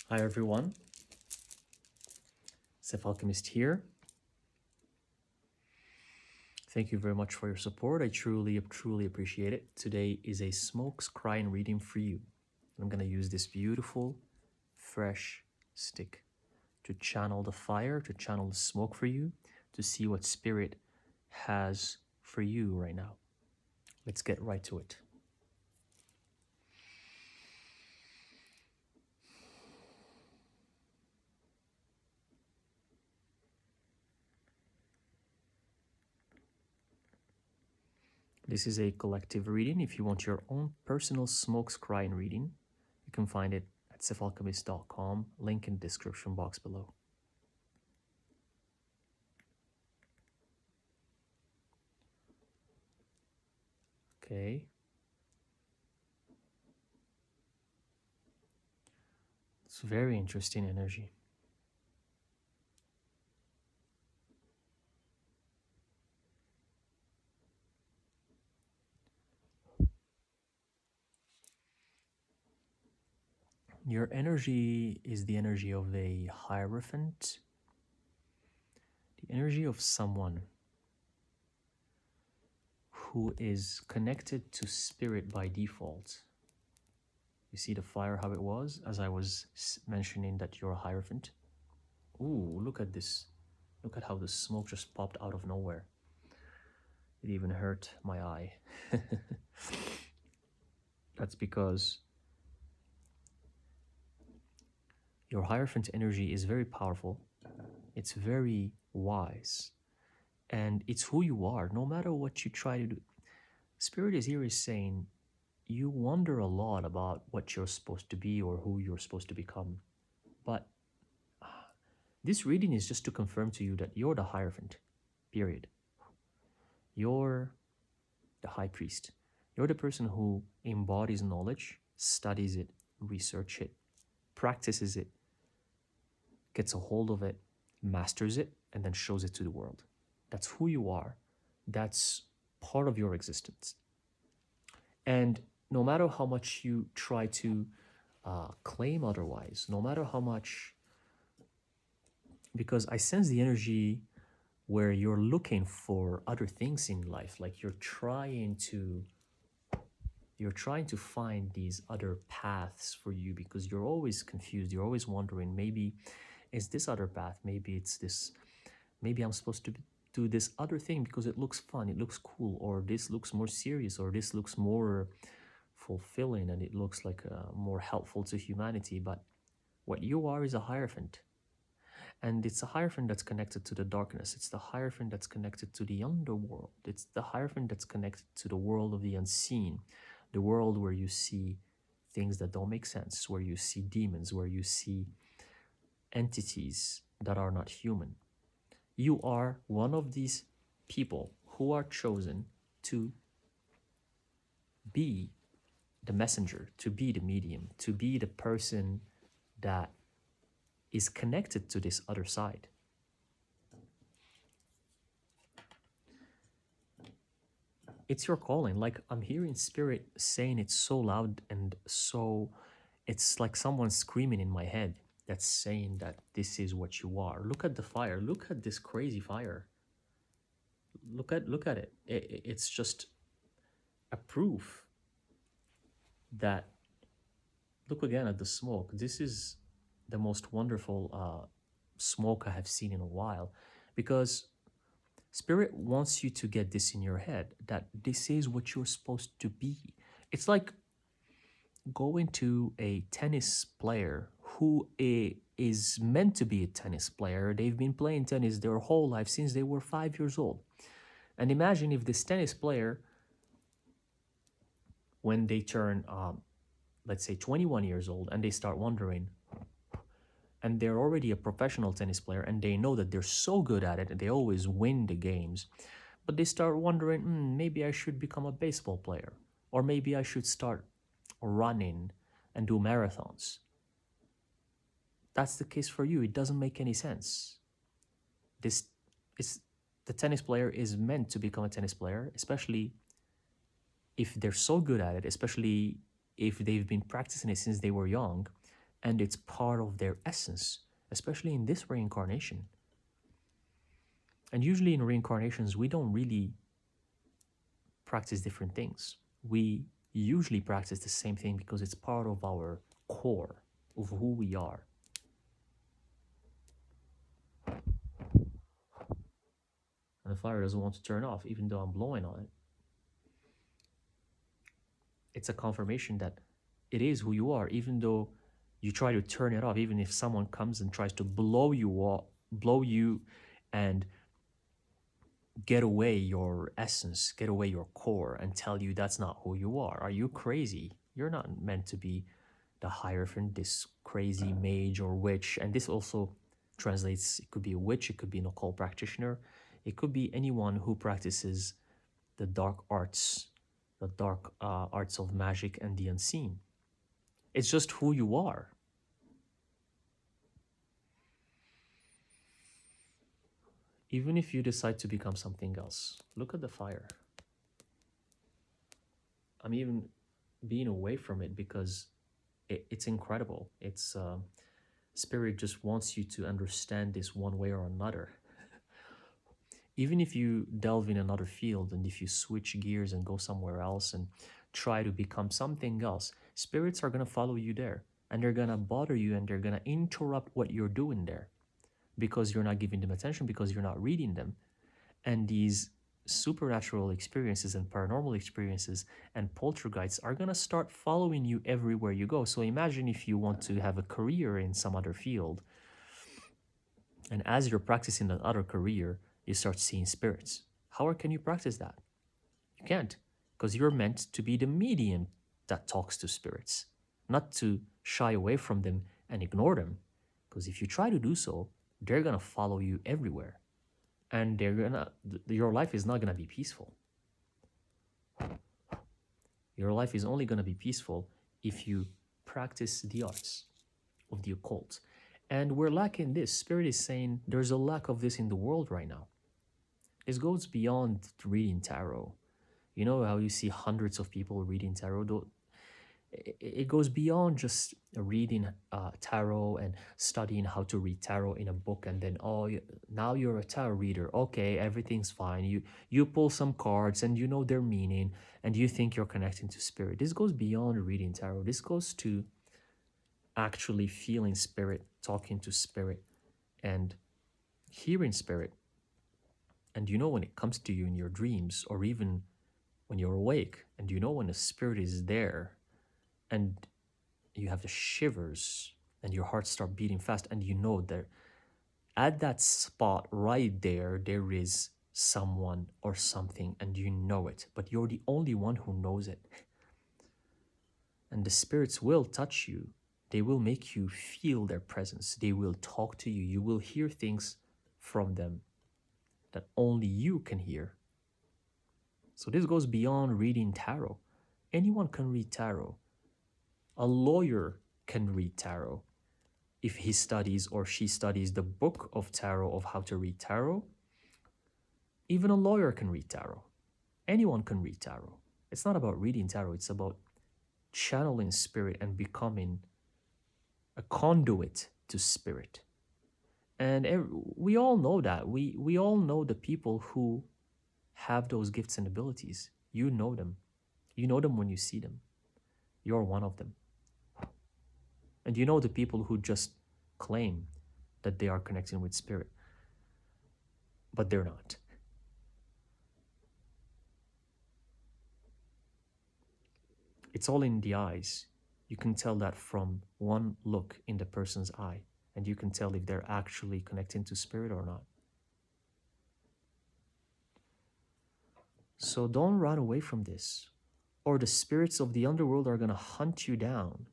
Hi everyone, Alchemist here. Thank you very much for your support. I truly appreciate it. Today is a smoke scrying reading for you. I'm gonna use this beautiful, fresh stick to channel the fire, to channel the smoke for you, to see what spirit has for you right now. Let's get right to it. This is a collective reading. If you want your own personal smoke scrying reading, you can find it at alchemist.com, link in the description box below. Okay. It's very interesting energy. Your energy is the energy of a hierophant, the energy of someone who is connected to spirit by default. You see the fire, how it was, as I was mentioning that you're a hierophant. Ooh, look at this. Look at how the smoke just popped out of nowhere. It even hurt my eye. That's because your hierophant energy is very powerful. It's very wise. And it's who you are, no matter what you try to do. Spirit is here is saying you wonder a lot about what you're supposed to be or who you're supposed to become. But this reading is just to confirm to you that you're the Hierophant, period. You're the High Priest. You're the person who embodies knowledge, studies it, researches it, practices it, gets a hold of it, masters it, and then shows it to the world. That's who you are. That's part of your existence. And no matter how much you try to claim otherwise, no matter how much, because I sense the energy where you're looking for other things in life, like you're trying to find these other paths for you because you're always confused. You're always wondering, maybe it's this other path, maybe it's this, maybe I'm supposed to do this other thing because it looks fun, it looks cool, or this looks more serious, or this looks more fulfilling and it looks like more helpful to humanity. But what you are is a hierophant, and it's a hierophant that's connected to the darkness. It's the hierophant that's connected to the underworld. It's the hierophant that's connected to the world of the unseen, the world where you see things that don't make sense, where you see demons, where you see entities that are not human. You are one of these people who are chosen to be the messenger, to be the medium, to be the person that is connected to this other side. It's your calling. Like, I'm hearing spirit saying it so loud and so, it's like someone screaming in my head that's saying that this is what you are. Look at the fire. Look at this crazy fire. Look at it. It's just a proof that, look again at the smoke. This is the most wonderful smoke I have seen in a while, because spirit wants you to get this in your head that this is what you're supposed to be. It's like going to a tennis player who is meant to be a tennis player. They've been playing tennis their whole life since they were 5 years old. And imagine if this tennis player, when they turn, let's say 21 years old, and they start wondering, and they're already a professional tennis player, and they know that they're so good at it and they always win the games, but they start wondering, maybe I should become a baseball player, or maybe I should start running and do marathons. That's the case for you. It doesn't make any sense. This is, the tennis player is meant to become a tennis player, especially if they're so good at it, especially if they've been practicing it since they were young, and it's part of their essence, especially in this reincarnation. And usually in reincarnations, we don't really practice different things. We usually practice the same thing because it's part of our core of who we are. And the fire doesn't want to turn off, even though I'm blowing on it. It's a confirmation that it is who you are, even though you try to turn it off, even if someone comes and tries to blow you off, blow you and get away your essence, get away your core, and tell you that's not who you are. Are you crazy? You're not meant to be the Hierophant, this crazy mage or witch. And this also translates, it could be a witch, it could be an occult practitioner, it could be anyone who practices the dark arts, the dark arts of magic and the unseen. It's just who you are. Even if you decide to become something else, look at the fire. I'm even being away from it because it's incredible. It's spirit just wants you to understand this one way or another. Even if you delve in another field and if you switch gears and go somewhere else and try to become something else, spirits are going to follow you there and they're going to bother you and they're going to interrupt what you're doing there because you're not giving them attention, because you're not reading them. And these supernatural experiences and paranormal experiences and poltergeists are going to start following you everywhere you go. So imagine if you want to have a career in some other field, and as you're practicing that other career, you start seeing spirits. How can you practice that? You can't, because you're meant to be the medium that talks to spirits, not to shy away from them and ignore them. Because if you try to do so, they're going to follow you everywhere. And your life is not going to be peaceful. Your life is only going to be peaceful if you practice the arts of the occult. And we're lacking this. Spirit is saying there's a lack of this in the world right now. This goes beyond reading tarot. You know how you see hundreds of people reading tarot? It goes beyond just reading tarot and studying how to read tarot in a book, and then now you're a tarot reader. Okay, everything's fine. You pull some cards and you know their meaning and you think you're connecting to spirit. This goes beyond reading tarot. This goes to actually feeling spirit, talking to spirit, and hearing spirit. And you know when it comes to you in your dreams or even when you're awake, and you know when the spirit is there and you have the shivers and your heart start beating fast, and you know that at that spot right there, there is someone or something, and you know it, but you're the only one who knows it. And the spirits will touch you. They will make you feel their presence. They will talk to you. You will hear things from them that only you can hear. So this goes beyond reading tarot. Anyone can read tarot. A lawyer can read tarot if he studies or she studies the book of tarot of how to read tarot. Even a lawyer can read tarot. Anyone can read tarot. It's not about reading tarot. It's about channeling spirit and becoming a conduit to spirit. And we all know that. We all know the people who have those gifts and abilities. You know them. You know them when you see them. You're one of them. And you know the people who just claim that they are connecting with spirit, but they're not. It's all in the eyes. You can tell that from one look in the person's eye, and you can tell if they're actually connecting to spirit or not. So don't run away from this, or the spirits of the underworld are going to hunt you down.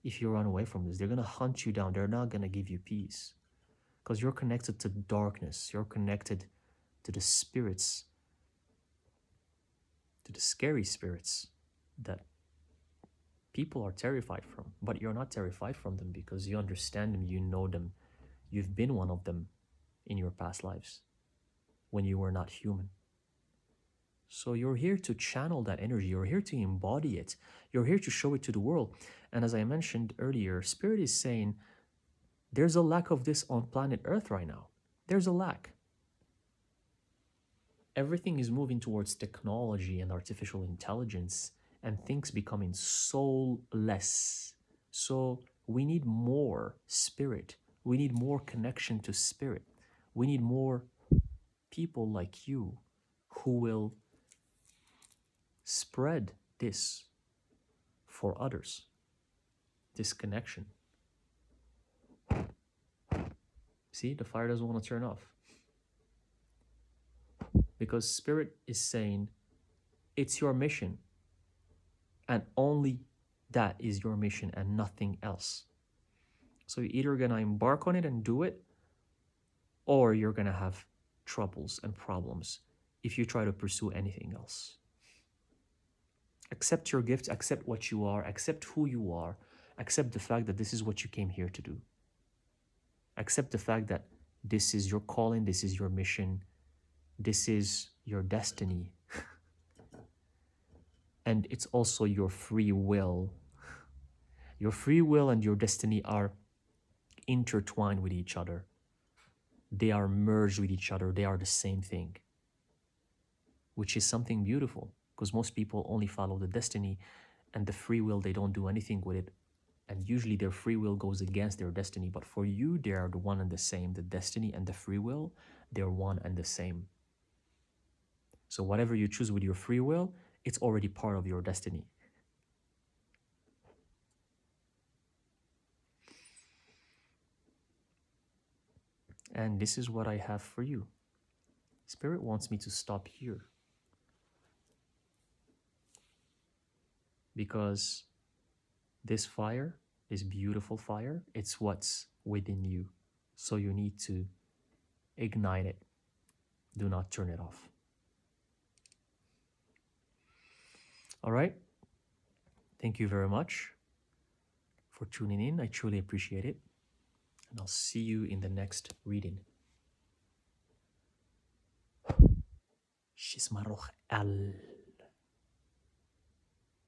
If you run away from this, they're going to hunt you down. They're not going to give you peace because you're connected to darkness. You're connected to the spirits, to the scary spirits that people are terrified from. But you're not terrified from them because you understand them, you know them. You've been one of them in your past lives when you were not human. So you're here to channel that energy. You're here to embody it. You're here to show it to the world. And as I mentioned earlier, Spirit is saying there's a lack of this on planet Earth right now. There's a lack. Everything is moving towards technology and artificial intelligence and things becoming soulless. So we need more spirit. We need more connection to spirit. We need more people like you who will spread this for others, this connection. See, the fire doesn't want to turn off because spirit is saying it's your mission, and only that is your mission and nothing else. So you're either going to embark on it and do it, or you're going to have troubles and problems if you try to pursue anything else. Accept your gifts, accept what you are, accept who you are, accept the fact that this is what you came here to do. Accept the fact that this is your calling, this is your mission, this is your destiny. And it's also your free will. Your free will and your destiny are intertwined with each other. They are merged with each other. They are the same thing, which is something beautiful, because most people only follow the destiny and the free will, they don't do anything with it. And usually their free will goes against their destiny. But for you, they are the one and the same. The destiny and the free will, they're one and the same. So whatever you choose with your free will, it's already part of your destiny. And this is what I have for you. Spirit wants me to stop here, because this fire, this beautiful fire, it's what's within you. So you need to ignite it. Do not turn it off. All right. Thank you very much for tuning in. I truly appreciate it. And I'll see you in the next reading. Shismaroch al.